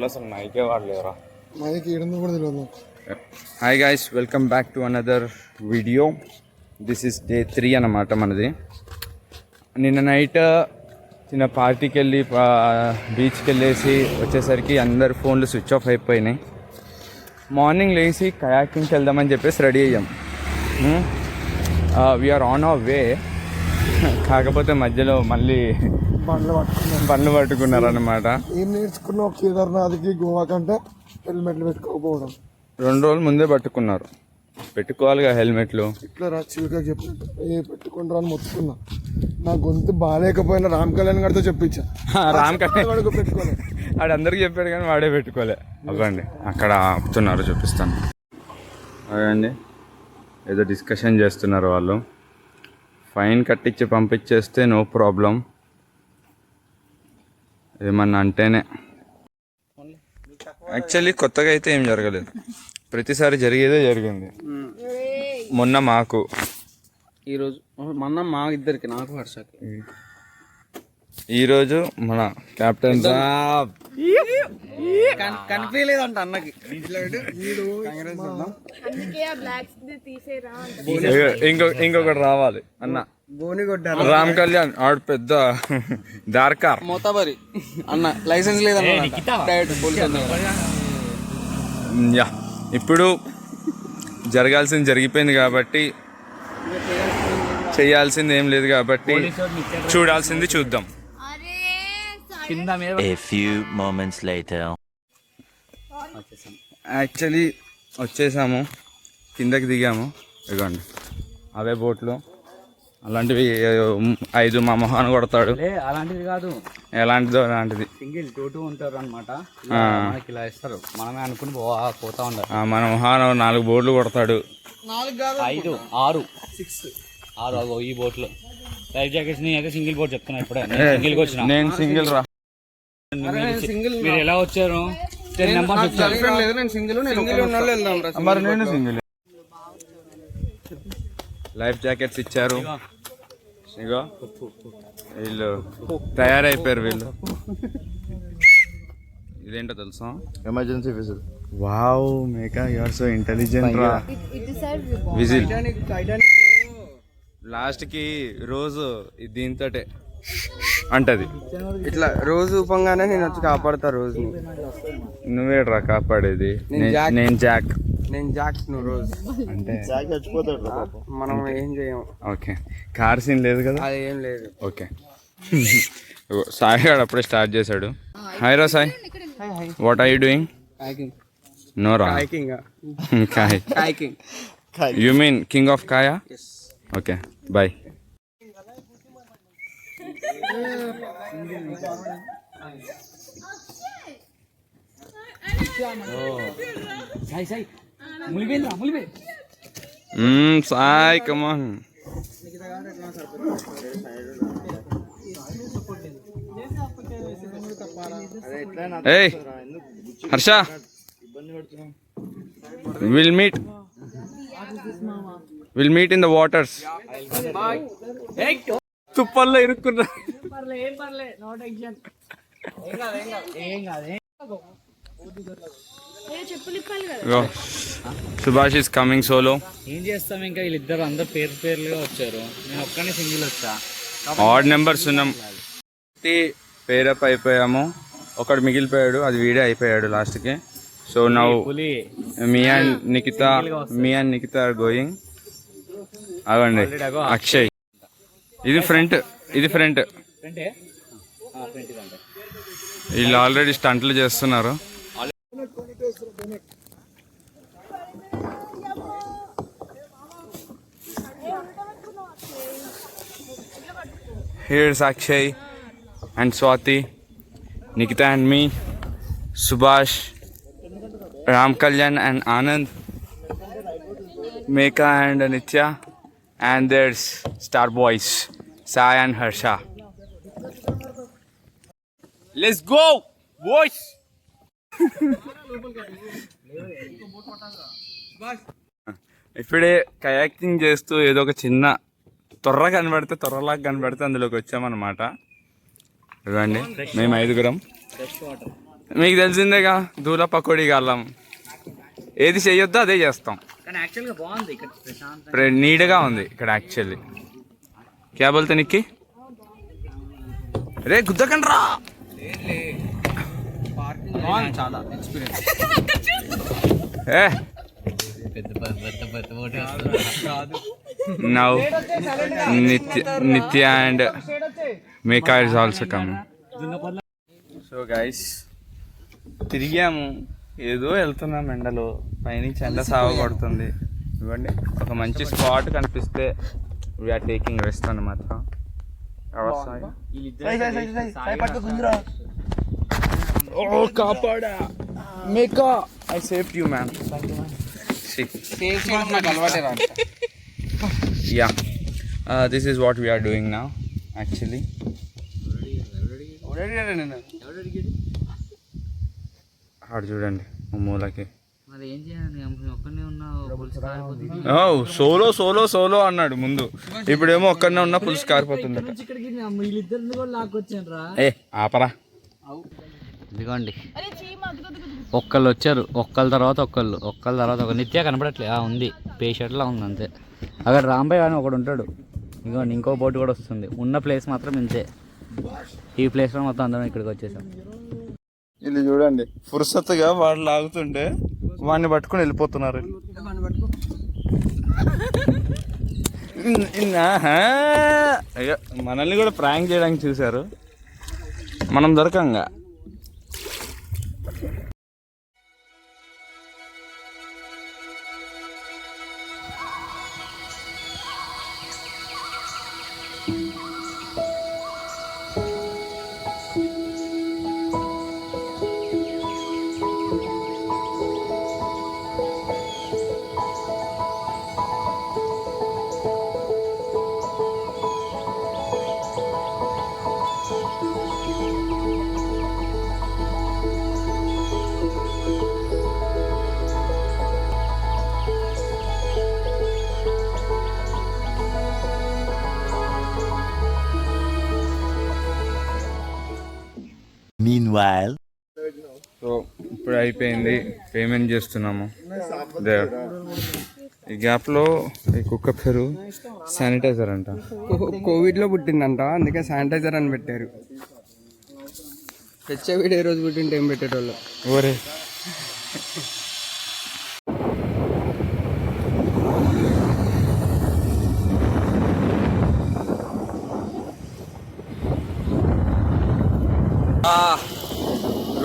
అసలు మైకే వాడలేరా. మైక్ ఏడుందో కూడా తెలియదు. Hi guys, welcome back to another video. This is day 3 అన్నమాట మనది. నిన్న నైట్ చిన్న పార్టీకి వెళ్ళి బీచ్కి వెళ్ళేసి వచ్చేసరికి అందరు ఫోన్లు స్విచ్ ఆఫ్ అయిపోయినాయి. మార్నింగ్ లేచి కయాకింగ్కి వెళ్దామని చెప్పేసి రెడీ అయ్యాం. We are on our way. కాకపోతే మధ్యలో మళ్ళీ బండ్లు పట్టుకున్నారు అన్నమాట. ఏం నేర్చుకున్నావు కేదార్నాథ్కి గోవా కంటే హెల్మెట్లు పెట్టుకోకపోవడం. 2 రోజులు ముందే పట్టుకున్నారు. పెట్టుకోవాలిగా హెల్మెట్లు. ఇట్లా రా చిలుక చెప్పినట్టు పెట్టుకుంటారా అని మొత్తుకున్నా. నా గొంతు బాగాలేకపోయినా రామ్ కళ్యాణ్ గారితో చెప్పించా. రామ్ కళ్యాణ్ పెట్టుకోలే, వాడు అందరికి చెప్పాడు కానీ వాడే పెట్టుకోలే. అవ్వండి అక్కడ ఆపుతున్నారు, చూపిస్తాను. అదండి ఏదో డిస్కషన్ చేస్తున్నారు వాళ్ళు. ఫైన్ కట్టించి పంపించేస్తే నో ప్రాబ్లం, ఏమన్నా అంటేనే. యాక్చువల్లీ కొత్తగా అయితే ఏం జరగలేదు, ప్రతిసారి జరిగేదే జరిగింది. మొన్న మాకు, ఈరోజు మొన్న మా ఇద్దరికి, నాకు హర్షకి. ఈరోజు మన కెప్టెన్ కనిపించలేదంట అన్నకి. ఇంకొకటి రావాలి అన్న, రామ్ కళ్యాణ్ ఆడు పెద్ద దార్కార్ మోతాబరి అన్న. లైసెన్స్ లేదన్న. యా, ఇప్పుడు జరగాల్సింది జరిగిపోయింది కాబట్టి చేయాల్సింది ఏం లేదు కాబట్టి చూడాల్సింది చూద్దాం. A few moments later. Actually వచ్చేసాము, కిందకి దిగాము. ఇదిగోండి అవే బోట్లు. అలాంటివి 5 మా మొహాన్ని కొడతాడు. అలాంటిది కాదు, ఎలాంటిదో అలాంటిది. సింగిల్ 2 ఉంటారు అనమాట. మనకి ఇలా ఇస్తారు, మనమే అనుకుని పోతా ఉంటారు. మన మొహాన 4 బోట్లు కొడతాడు. 5 6 6 ఈ బోట్లు. లైఫ్ జాకెట్స్ అయితే సింగిల్ బోట్ చెప్తున్నా ఇప్పుడే. సింగిల్ వచ్చిన నేను సింగిల్ రా. మీరు ఎలా వచ్చారు? 10 మెంబర్స్ వచ్చారు. మరి నేను సింగిల్. లైఫ్ జాకెట్స్ ఇచ్చారు. ఇగో వీళ్ళు తయారైపోయారు. వీళ్ళు ఇదేంటో తెలుసా? Emergency whistle. Wow Meka, you are so intelligent రా. విజిల్ లాస్ట్ కి రోజు దీంతోటే అంటది. ఇట్లా రోజు ఊపంగానే నేను వచ్చి కాపాడుతా రోజు. నువ్వేట్రా కాపాడేది? నేను జాక్. నేను జాక్, నువ్వు రోజు. అంటే మనం ఏం చేయం. ఓకే, కార్ సీన్ లేదు కదా? అది ఏం లేదు. ఓకే. సాయి గారు అప్పుడే స్టార్ట్ చేశాడు. హాయ్ రా Sai, what are you doing? No రా, kayaking. You mean king of kaya? Okay, bye. Sai come on. Hey Harsha, we'll meet in the waters. తుప్పల్లో ఇరుక్కున్నా. Subhash is coming solo. ఏం చేస్తాం ఇంకా, వీళ్ళిద్దరు అందరు పేర్లుగా వచ్చారు, నేను ఒక్కనే సింగిల్ వచ్చా. ఆడ్ నెంబర్స్ ఉన్నాం, పేరప్ అయిపోయాము. ఒకడు మిగిలిపోయాడు, అది వీడే అయిపోయాడు లాస్ట్కి. So now me and Nikhita are going. అవండి అక్షయ్, ఇది ఫ్రంట్. వీళ్ళు ఆల్రెడీ స్టంట్లు చేస్తున్నారు. Here's Akshay and Swati, Nikita and me, Subhash, Ram Kalyan and Anand, Meka and Nitya, and there's Star Boys, Sai and Harsha. Let's go, boys! ఇప్పుడే kayaking చేస్తూ ఏదో ఒక చిన్న తొర్రలాగా కనబడితే అందులోకి వచ్చామన్నమాట. ఇవ్వండి మేము 5గురం. మీకు తెలిసిందేగా దూల పకోడీ కాళ్ళం, ఏది చేయొద్దో అదే చేస్తాం. కానీ యాక్చువల్గా బాగుంది ఇక్కడ, ప్రశాంతంగా నీట్గా ఉంది ఇక్కడ యాక్చువల్లీ. క్యా బోల్తే నిక్కి, రే గుద్దకండి రా. చాలా ఎక్స్పీరియన్స్. ఏ పెద్ద పెద్ద పెద్ద ఓటే కాదు. నౌ నిత్య and Meka is also coming. So guys తిరిగాము, ఏదో వెళ్తున్నాం ఎండలో, పైనుంచి ఎండ సాగు కొడుతుంది. ఇవ్వండి ఒక మంచి స్పాట్ కనిపిస్తే వీఆర్ టేకింగ్ రెస్ట్ అన్నమాట. ఓ కాపాడా మేకా, I saved you man. Yeah, this is what we are doing now actually. ఆడు చూడండి మూలకి. మరి ఏం చేయాలి, ఒక్కనే ఉన్నా సోలో సోలో సోలో అన్నాడు ముందు, ఇప్పుడేమో ఒక్కడనే ఉన్న పులుసు కారిపోతుంది. వీళ్ళిద్దరిని కూడా లాక్కొచ్చాను రా. ఏ ఆపరా. ఇదిగోండి ఒక్కళ్ళు వచ్చారు, ఒక్కళ్ళ తర్వాత ఒక నిత్య కనపడట్లే. ఉంది పేషెంట్లా ఉంది అంతే. అక్కడ రాంబాయ్ అని ఒకడు ఉంటాడు. ఇదిగోండి ఇంకో బోట్ కూడా వస్తుంది. ఉన్న ప్లేస్ మాత్రం ఇంతే. ఈ ప్లేస్లో మొత్తం అందరం ఇక్కడికి వచ్చేసాం. వీళ్ళు చూడండి ఫుర్సత్తుగా వాడు లాగుతుంటే వాడిని పట్టుకుని వెళ్ళిపోతున్నారు. అయ్యో మనల్ని కూడా ప్రాంక్ చేయడానికి చూశారు, మనం దొరకంగా. Meanwhile, సో ఇప్పుడు అయిపోయింది, పేమెంట్ చేస్తున్నాము. ఈ గ్యాప్లో ఈ కుక్క పేరు శానిటైజర్ అంట. కోవిడ్లో పుట్టిందంట, అందుకే శానిటైజర్ అని పెట్టారు. హెచ్ఐవి ఏ రోజు పుట్టింటే ఏం పెట్టేటోళ్ళు. ఓరే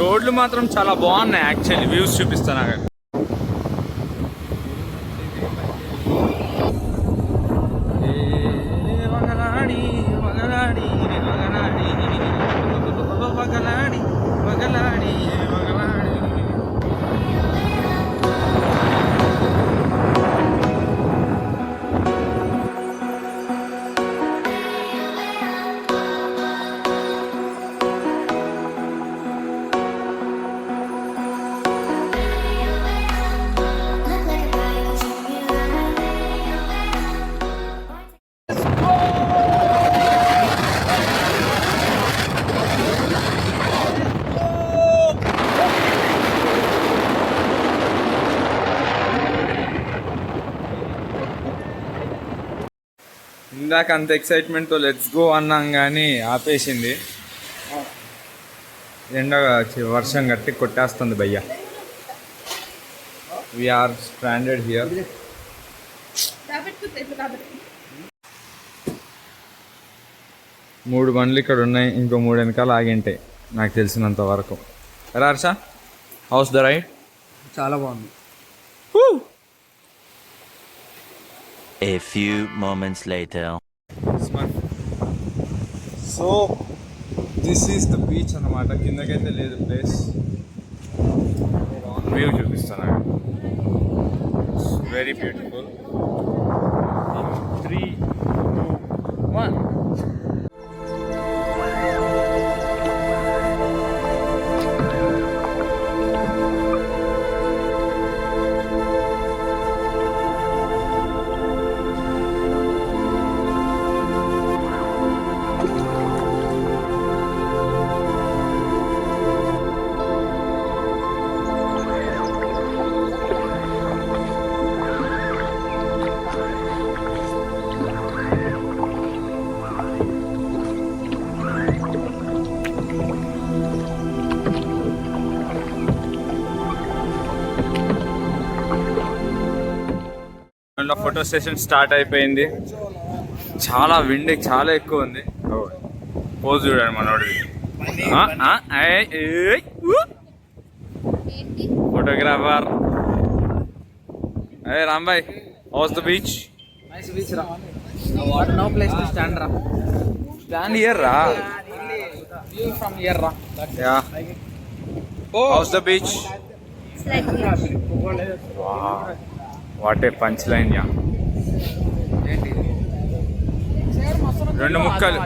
రోడ్లు మాత్రం చాలా బాగున్నాయి యాక్చువల్లీ. వ్యూస్ చూపిస్తాను. ఇందాక అంత ఎక్సైట్మెంట్తో లెట్స్ గో అన్నాం కానీ ఆపేసింది. ఎండ వర్షం గట్టి కొట్టేస్తుంది భయ్యా. We are stranded here. మూడు బండ్లు ఇక్కడ ఉన్నాయి, ఇంకో 3 వెనకాల ఆగింటాయి నాకు తెలిసినంత వరకు. Harsha, how's the ride? చాలా బాగుంది. a few moments later. So this is the beach అన్నమాట. కిందకైతే లేదు ప్లేస్. వ్యూ చూపిస్తాను. Very beautiful. 3, 2, 1. మన ఫోటో సెషన్ స్టార్ట్ అయిపోయింది. చాలా విండ్ చాలా ఎక్కువ ఉంది. పోజ్ చూడండి మనోడిది. ఫోటోగ్రాఫర్ అరే Rambai, house the beach? Stand here రా. Yeah. How's the beach? Wow. What a punchline, yeah. రెండు ముక్కలు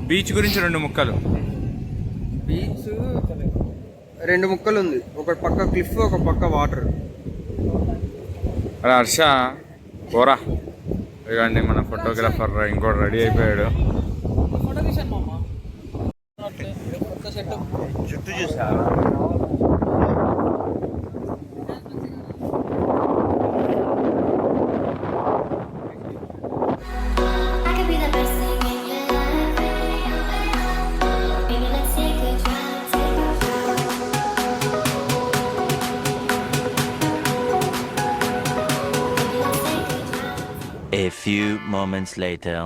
బీచ్ గురించి 2 ముక్కలు. బీచ్ 2 ముక్కలు ఉంది. ఒక పక్క క్లిఫ్, ఒక పక్క వాటర్. అరే హర్ష పోరా. ఇదిగోండి మన ఫోటోగ్రాఫర్ ఇంకోటి రెడీ అయిపోయాడు. చుట్టూ చూసా A few moments later.